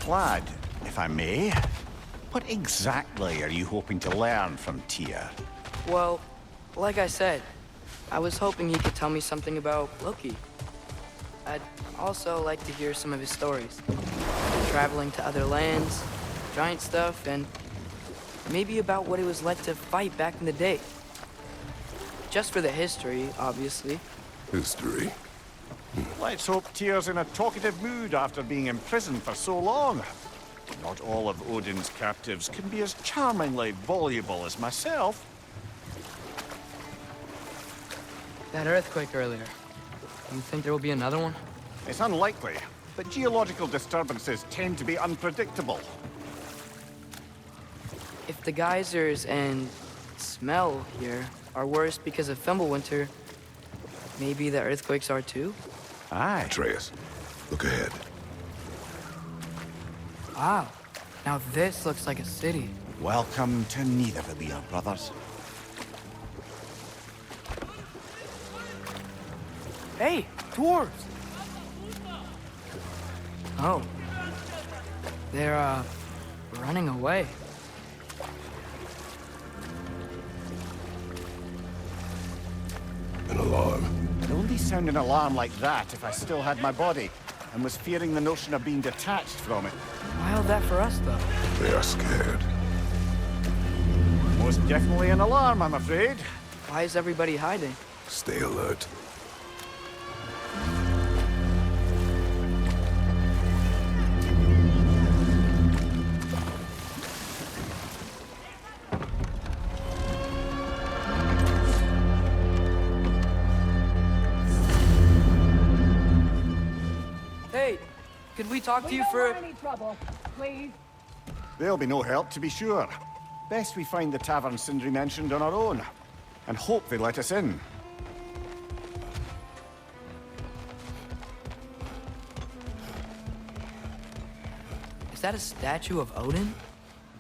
Lad, if I may, what exactly are you hoping to learn from Tyr? Well, like I said, I was hoping he could tell me something about Loki. I'd also like to hear some of his stories. Traveling to other lands, giant stuff, and maybe about what it was like to fight back in the day. Just for the history, obviously. History? Let's hope Tyr's in a talkative mood after being imprisoned for so long. Not all of Odin's captives can be as charmingly voluble as myself. That earthquake earlier. You think there will be another one? It's unlikely, but geological disturbances tend to be unpredictable. If the geysers and smell here are worse because of Fimbulwinter, maybe the earthquakes are too? Aye. Atreus, look ahead. Wow. Now this looks like a city. Welcome to Nidavellir, brothers. Hey, dwarves! Oh. They're, running away. An alarm. I'd only sound an alarm like that if I still had my body, and was fearing the notion of being detached from it. Wild that for us, though. They are scared. Most definitely an alarm, I'm afraid. Why is everybody hiding? Stay alert. Hey, could we talk to you for... any trouble, please. There'll be no help, to be sure. Best we find the tavern Sindri mentioned on our own, and hope they let us in. Is that a statue of Odin?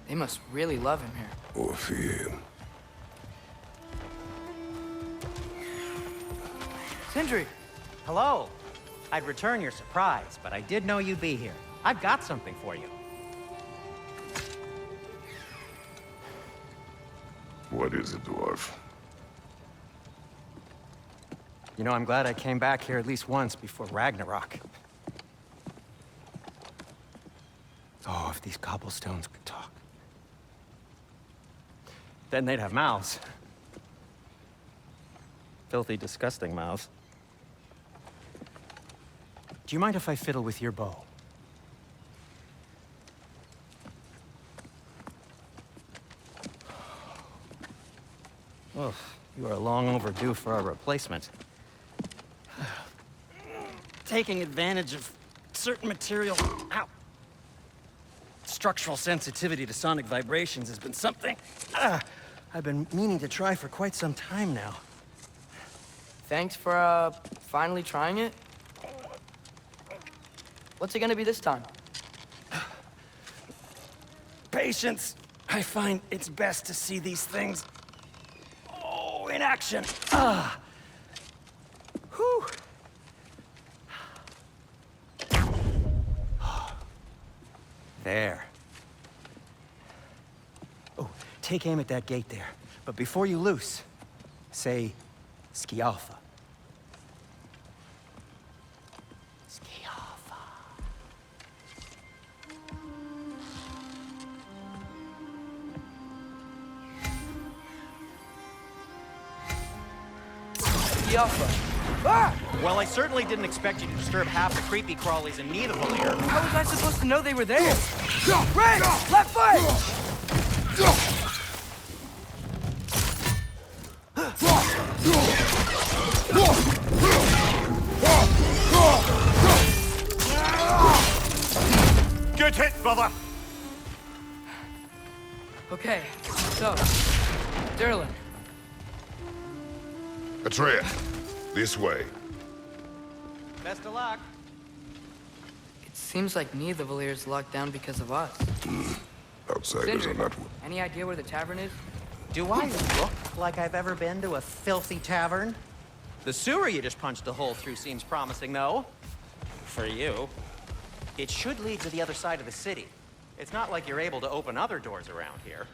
They must really love him here. Or fear him. Sindri! Hello. I'd return your surprise, but I did know you'd be here. I've got something for you. What is it, dwarf? You know, I'm glad I came back here at least once before Ragnarok. Oh, if these cobblestones could talk. Then they'd have mouths. Filthy, disgusting mouths. Do you mind if I fiddle with your bow? Oh, you are long overdue for a replacement. Taking advantage of certain material... Ow! Structural sensitivity to sonic vibrations has been something I've been meaning to try for quite some time now. Thanks for, finally trying it. What's it gonna be this time? Patience. I find it's best to see these things... Oh, in action. Whew. There. Oh, take aim at that gate there. But before you loose, say, Skialfa. Skialfa. Yaffa. Ah! Well, I certainly didn't expect you to disturb half the creepy crawlies in Nidavellir. How was I supposed to know they were there? Red! Left foot! Good hit, brother! Okay, so, Derlin. Atreus, this way. Best of luck. It seems like Nidavellir's locked down because of us. Outsiders Sindri, are not... any idea where the tavern is? Do I look like I've ever been to a filthy tavern? The sewer you just punched a hole through seems promising, though. For you. It should lead to the other side of the city. It's not like you're able to open other doors around here.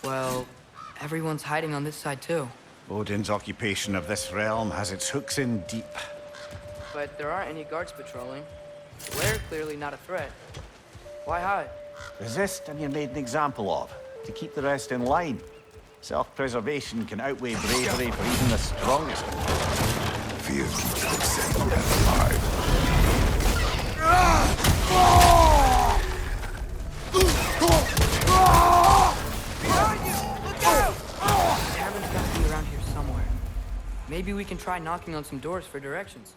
Well, everyone's hiding on this side too. Odin's occupation of this realm has its hooks in deep. But there aren't any guards patrolling. We're clearly not a threat. Why hide? Resist and you're made an example of, to keep the rest in line. Self-preservation can outweigh bravery for even the strongest. Fear of setting death alive. Tavern's gotta be around here somewhere. Maybe we can try knocking on some doors for directions.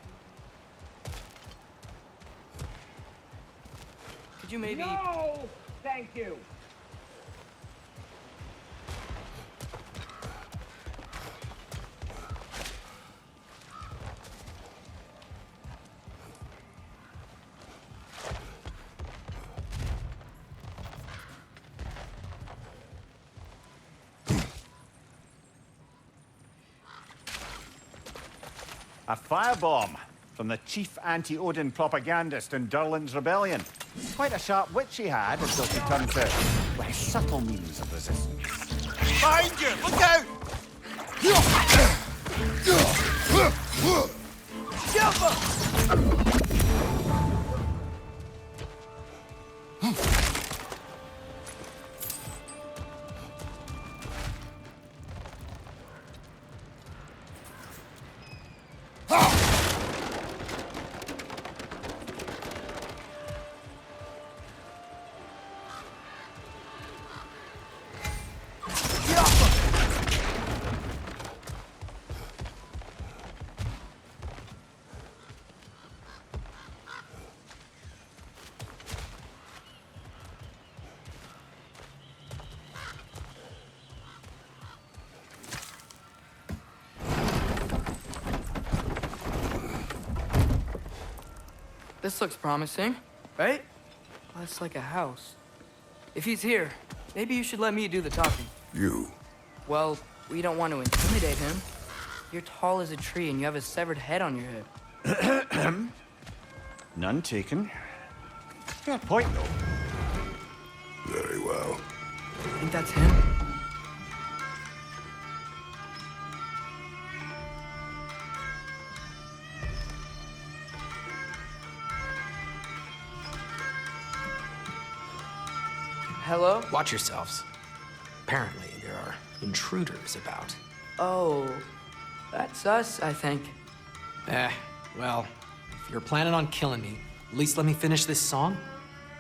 Could you maybe... No! Thank you. A firebomb from the chief anti-Odin propagandist in Durlin's rebellion. Quite a sharp wit she had until she turned to less subtle means of resistance. Behind you! Look out! This looks promising, right? Well, it's like a house. If he's here, maybe you should let me do the talking. You. Well, we don't want to intimidate him. You're tall as a tree and you have a severed head on your head. None taken. Fair point, though. Very well. Think that's him? Hello? Watch yourselves. Apparently, there are intruders about. Oh, that's us, I think. Well, if you're planning on killing me, at least let me finish this song.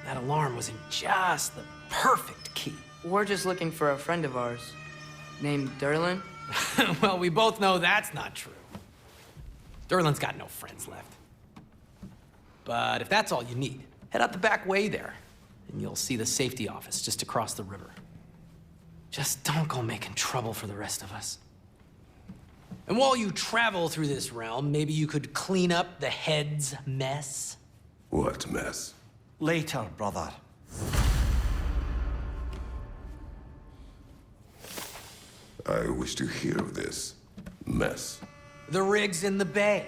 That alarm was in just the perfect key. We're just looking for a friend of ours named Durlin. Well, we both know that's not true. Durlin's got no friends left. But if that's all you need, head out the back way there, and you'll see the safety office just across the river. Just don't go making trouble for the rest of us. And while you travel through this realm, maybe you could clean up the head's mess? What mess? Later, brother. I wish to hear of this mess. The rig's in the bay.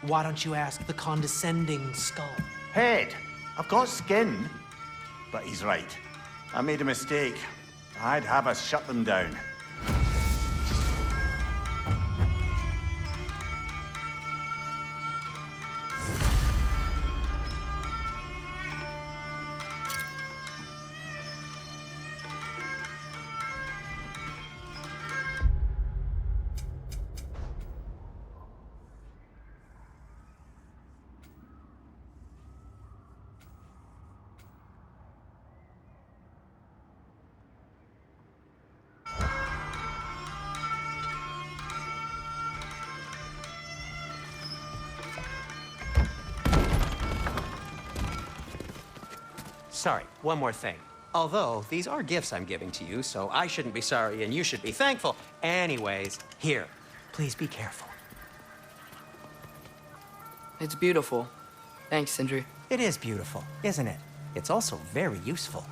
Why don't you ask the condescending skull? Head. I've got skin. But he's right. I made a mistake. I'd have us shut them down. Sorry, one more thing. Although, these are gifts I'm giving to you, so I shouldn't be sorry and you should be thankful. Anyways, here, please be careful. It's beautiful. Thanks, Sindri. It is beautiful, isn't it? It's also very useful.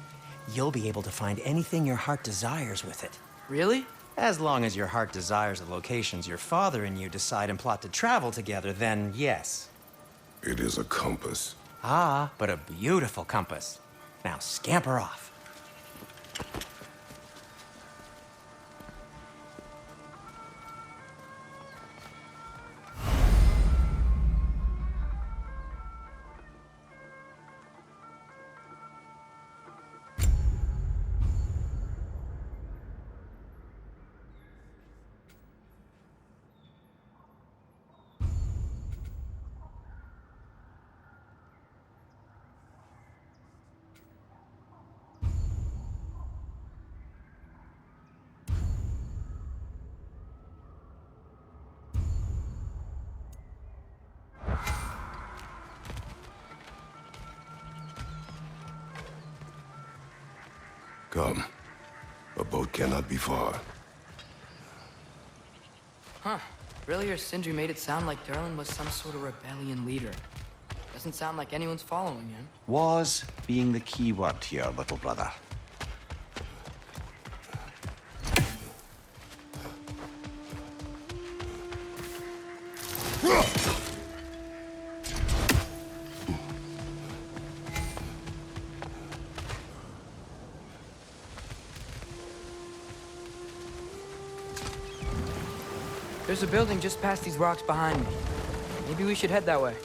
You'll be able to find anything your heart desires with it. Really? As long as your heart desires the locations your father and you decide and plot to travel together, then yes. It is a compass. Ah, but a beautiful compass. Now scamper off. Come. A boat cannot be far. Huh. Earlier, Sindri made it sound like Durlin was some sort of rebellion leader. Doesn't sound like anyone's following him. Was being the key word here, little brother. There's a building just past these rocks behind me. Maybe we should head that way.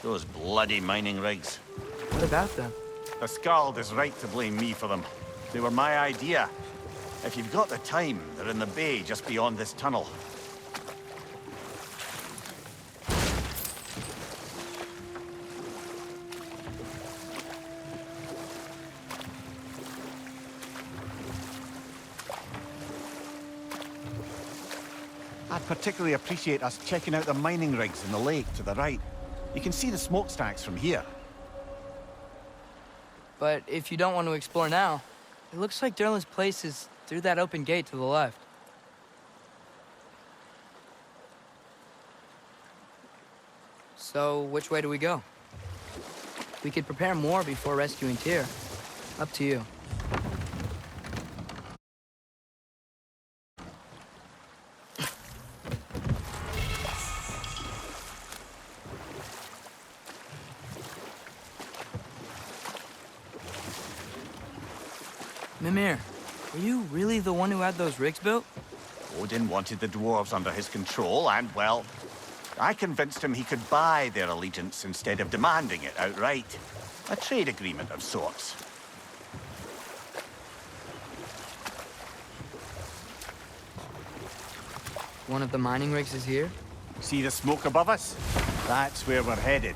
Those bloody mining rigs. What about them? The Skald is right to blame me for them. They were my idea. If you've got the time, they're in the bay just beyond this tunnel. I'd particularly appreciate us checking out the mining rigs in the lake to the right. You can see the smokestacks from here. But if you don't want to explore now, it looks like Durlin's place is through that open gate to the left. So, which way do we go? We could prepare more before rescuing Tyr. Up to you. Mimir, were you really the one who had those rigs built? Odin wanted the dwarves under his control, and, well, I convinced him he could buy their allegiance instead of demanding it outright. A trade agreement of sorts. One of the mining rigs is here? See the smoke above us? That's where we're headed.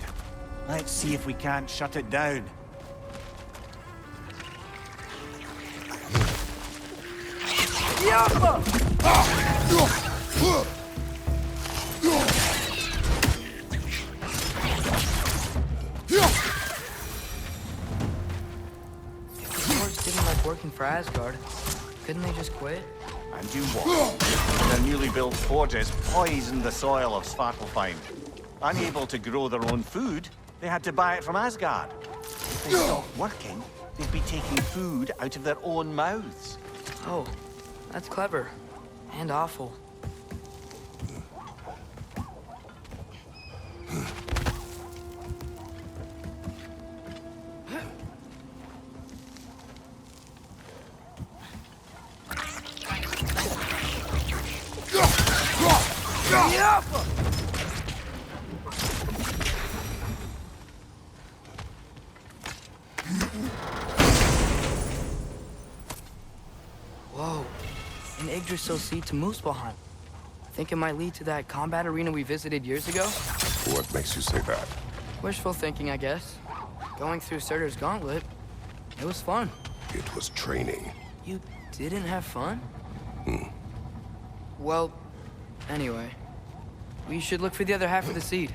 Let's see if we can't shut it down. Dwarves didn't like working for Asgard. Couldn't they just quit? And do what? Their newly built forges poisoned the soil of Svartalfheim. Unable to grow their own food, they had to buy it from Asgard. If they stopped working, they'd be taking food out of their own mouths. Oh, that's clever. And awful. Whoa. An Yggdrasil seed to Muspelheim. Think it might lead to that combat arena we visited years ago? What makes you say that? Wishful thinking, I guess. Going through Surtur's gauntlet, it was fun. It was training. You didn't have fun? Well, anyway. We should look for the other half of the seed.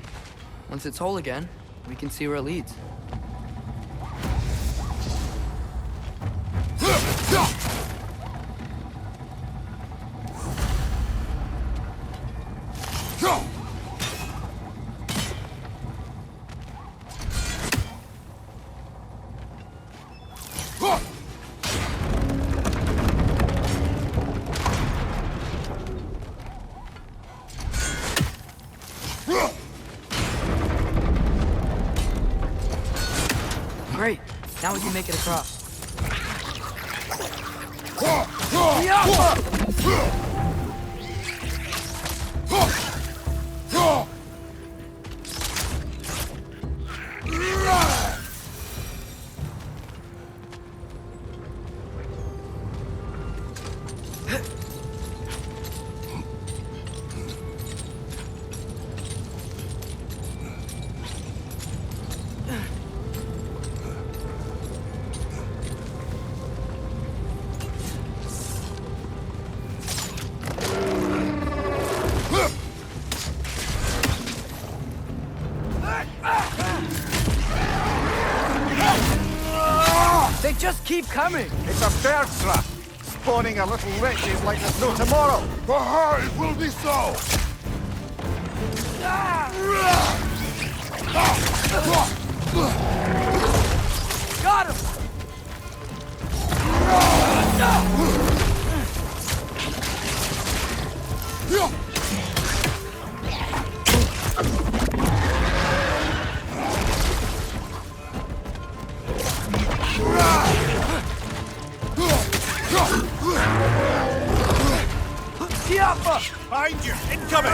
Once it's whole again, we can see where it leads. Great. Now we can make it across. They just keep coming! It's a bird trap, spawning a little witches like there's no tomorrow. For her, it will be so! Got him! Behind you! Incoming!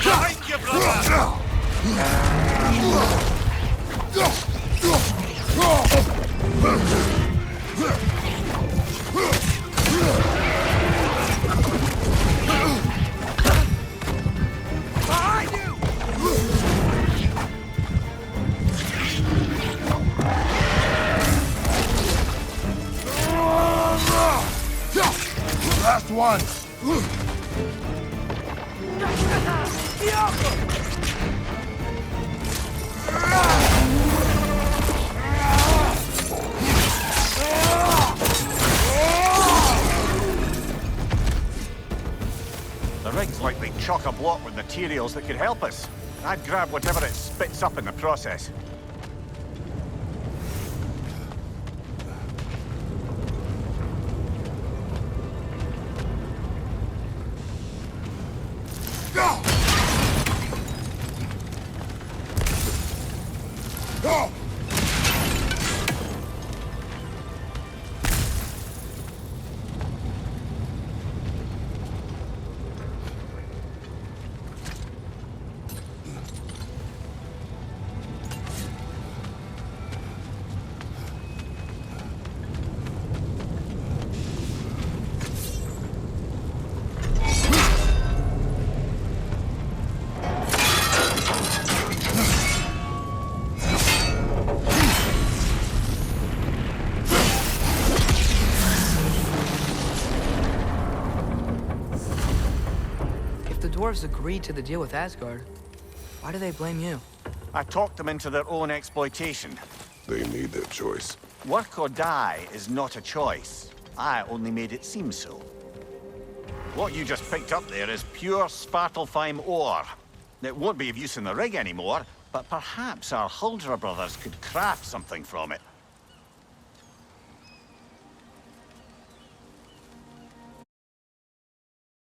Behind you, brother! Behind you! Last one! The rig's likely chock-a-block with materials that could help us. I'd grab whatever it spits up in the process. Go! Go! Dwarves agreed to the deal with Asgard. Why do they blame you? I talked them into their own exploitation. They made their choice. Work or die is not a choice. I only made it seem so. What you just picked up there is pure Svartalfheim ore. It won't be of use in the rig anymore, but perhaps our Huldra brothers could craft something from it.